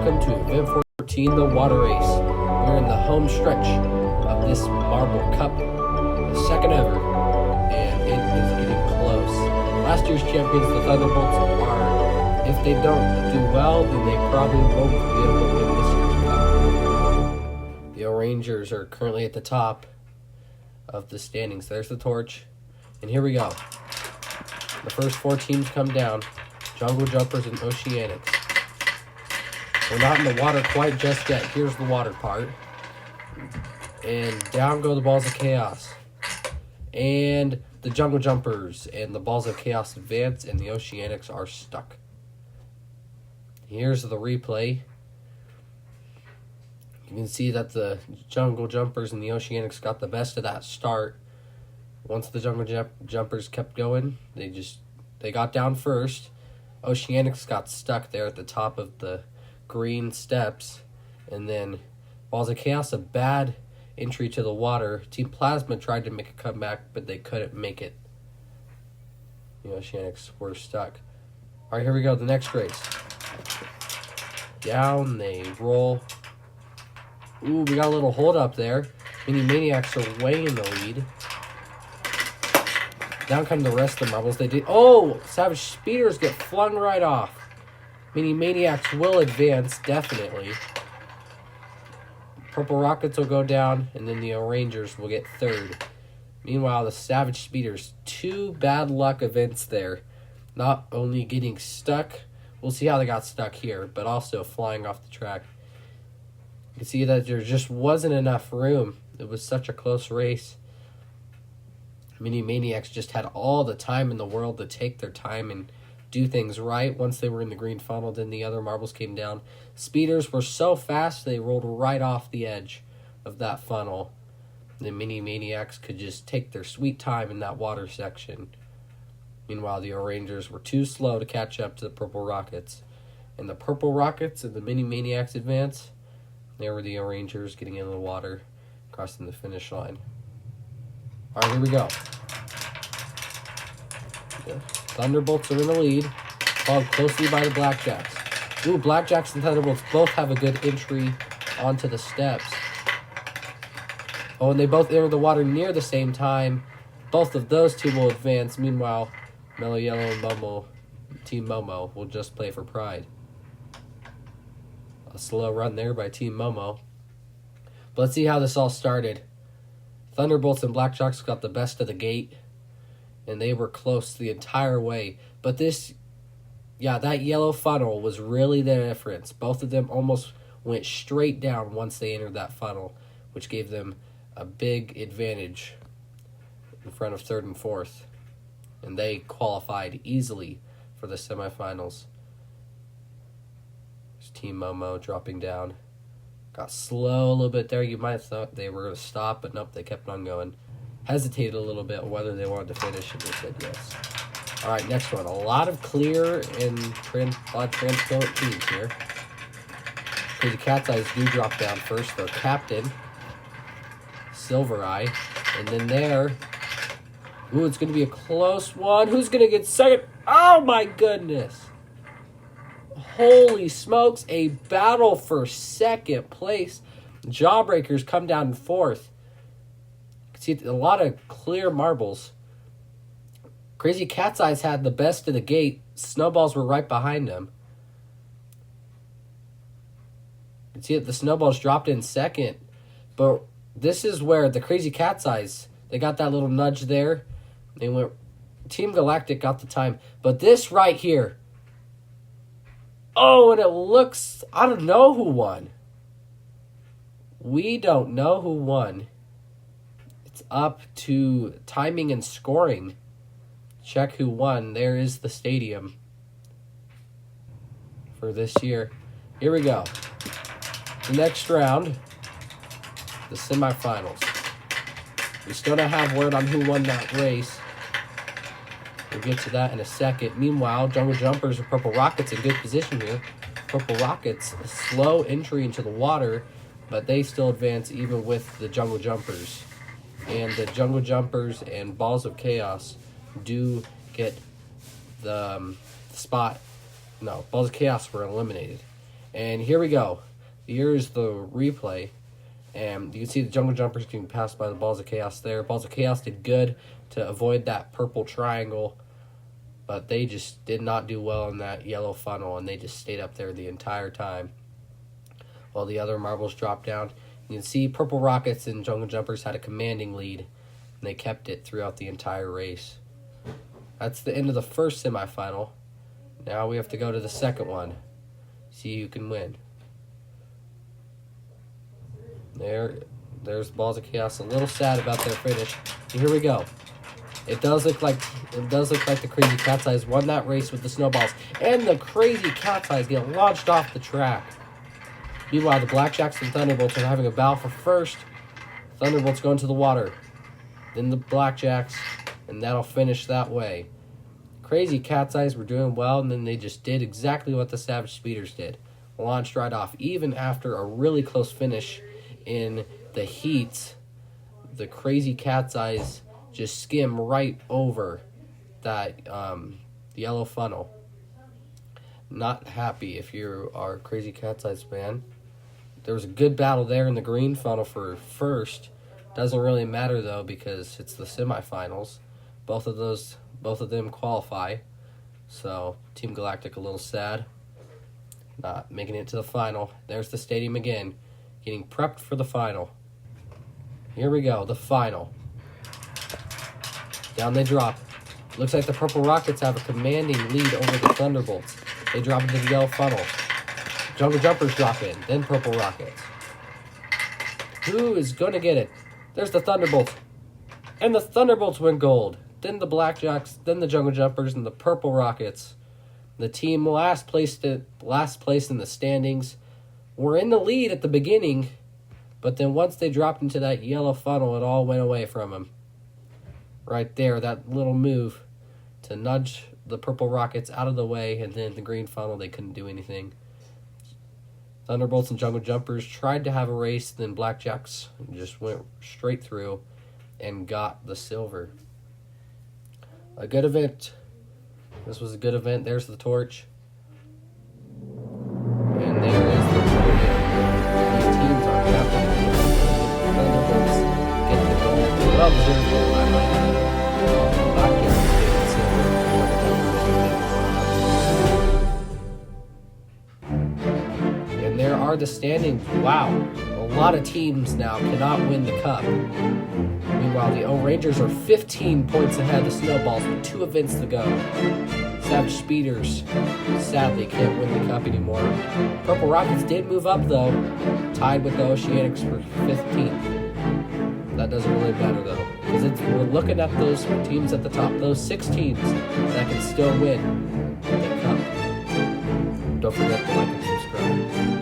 welcome to Event 14, the Water Race. We're in the home stretch of this Marble Cup, the second ever, and it is getting close. Last year's champions, the Thunderbolts, are, if they don't do well, then they probably won't be able to win this year's cup. The O'Rangers are currently at the top of the standings. There's the torch, and here we go. The first four teams come down, Jungle Jumpers and Oceanics. We're not in the water quite just yet. Here's the water part. And down go the Balls of Chaos. And the Jungle Jumpers and the Balls of Chaos advance, and the Oceanics are stuck. Here's the replay. You can see that the Jungle Jumpers and the Oceanics got the best of that start. Once the Jungle Jumpers kept going, they got down first. Oceanics got stuck there at the top of the green steps, and then Balls of Chaos, a bad entry to the water. Team Plasma tried to make a comeback, but they couldn't make it. The Oceanics were stuck. All right, here we go, the next race. Down they roll. Ooh, we got a little hold up there. Mini Maniacs are way in the lead. Down come the rest of the marbles. They did. Oh, Savage Speeders get flung right off. Mini Maniacs will advance, definitely. Purple Rockets will go down, and then the O'Rangers will get third. Meanwhile, the Savage Speeders, two bad luck events there. Not only getting stuck, we'll see how they got stuck here, but also flying off the track. You can see that there just wasn't enough room. It was such a close race. Mini Maniacs just had all the time in the world to take their time and do things right. Once they were in the green funnel, then the other marbles came down. Speeders were so fast, they rolled right off the edge of that funnel. The Mini Maniacs could just take their sweet time in that water section. Meanwhile, the O'Rangers were too slow to catch up to the Purple Rockets. And the Purple Rockets and the Mini Maniacs advance. There were the O'Rangers getting into the water, crossing the finish line. All right, here we go. The Thunderbolts are in the lead, followed closely by the Blackjacks. Ooh, Blackjacks and Thunderbolts both have a good entry onto the steps. Oh, and they both enter the water near the same time. Both of those two will advance. Meanwhile, Mellow Yellow and Momo, Team Momo, will just play for pride. A slow run there by Team Momo. But let's see how this all started. Thunderbolts and Blackjacks got the best of the gate, and they were close the entire way. But that yellow funnel was really the difference. Both of them almost went straight down once they entered that funnel, which gave them a big advantage in front of third and fourth. And they qualified easily for the semifinals. There's Team Momo dropping down. Got slow a little bit there. You might have thought they were going to stop, but nope, they kept on going. Hesitated a little bit whether they wanted to finish, and they said yes. All right, next one. A lot of clear and transparent teams here. Crazy Cat's Eyes do drop down first. Their captain, Silver Eye. And then there, ooh, it's going to be a close one. Who's going to get second? Oh, my goodness. Holy smokes, a battle for second place. Jawbreakers come down in fourth. You can see a lot of clear marbles. Crazy Cat's Eyes had the best of the gate. Snowballs were right behind them. You can see that the Snowballs dropped in second. But this is where the Crazy Cat's Eyes, they got that little nudge there. They went. Team Galactic got the time. But this right here. Oh, and it looks, I don't know who won. We don't know who won. It's up to timing and scoring. Check who won. There is the stadium for this year. Here we go. The next round, the semifinals. We still don't have word on who won that race. We'll get to that in a second. Meanwhile, Jungle Jumpers and Purple Rockets in good position here. Purple Rockets, a slow entry into the water, but they still advance even with the Jungle Jumpers. And the Jungle Jumpers and Balls of Chaos do get the spot. No, Balls of Chaos were eliminated. And here we go. Here's the replay. And you can see the Jungle Jumpers getting passed by the Balls of Chaos there. Balls of Chaos did good to avoid that purple triangle, but they just did not do well in that yellow funnel, and they just stayed up there the entire time while the other marbles dropped down. You can see Purple Rockets and Jungle Jumpers had a commanding lead, and they kept it throughout the entire race. That's the end of the first semifinal. Now we have to go to the second one. See who can win. There's Balls of Chaos, a little sad about their finish. And here we go. It does look like the Crazy Cat's Eyes won that race with the snowballs, and the Crazy Cat's Eyes get launched off the track. Meanwhile, the Blackjacks and Thunderbolts are having a battle for first. Thunderbolts going to the water, then the Blackjacks, and that'll finish that way. Crazy Cat's Eyes were doing well, and then they just did exactly what the Savage Speeders did. Launched right off, even after a really close finish in the heats. The Crazy Cat's Eyes just skim right over that yellow funnel. Not happy if you are a Crazy Cat's Eyes fan. There was a good battle there in the green funnel for first. Doesn't really matter though because it's the semifinals. Both of them qualify. So Team Galactic a little sad, not making it to the final. There's the stadium again, getting prepped for the final. Here we go, the final. Down they drop. Looks like the Purple Rockets have a commanding lead over the Thunderbolts. They drop into the yellow funnel. Jungle Jumpers drop in, then Purple Rockets. Who is going to get it? There's the Thunderbolts. And the Thunderbolts win gold. Then the Blackjacks, then the Jungle Jumpers, and the Purple Rockets. The team last place in the standings were in the lead at the beginning, but then once they dropped into that yellow funnel, it all went away from them. Right there, that little move to nudge the Purple Rockets out of the way, and then the green funnel, they couldn't do anything. Thunderbolts and Jungle Jumpers tried to have a race, then Blackjacks just went straight through and got the silver. A good event. This was a good event. There's the torch. And there is the podium. These teams are happy. Thunderbolts get the gold. Well deserved gold, I might add. Blackjacks get silver. And there are the standings. Wow. A lot of teams now cannot win the cup. Meanwhile, the O-Rangers are 15 points ahead of the Snowballs with 2 events to go. Savage Speeders sadly can't win the cup anymore. Purple Rockets did move up though, tied with the Oceanics for 15th. That doesn't really matter though, because we're looking at those teams at the top, those 6 teams that can still win the cup. Don't forget to like and subscribe.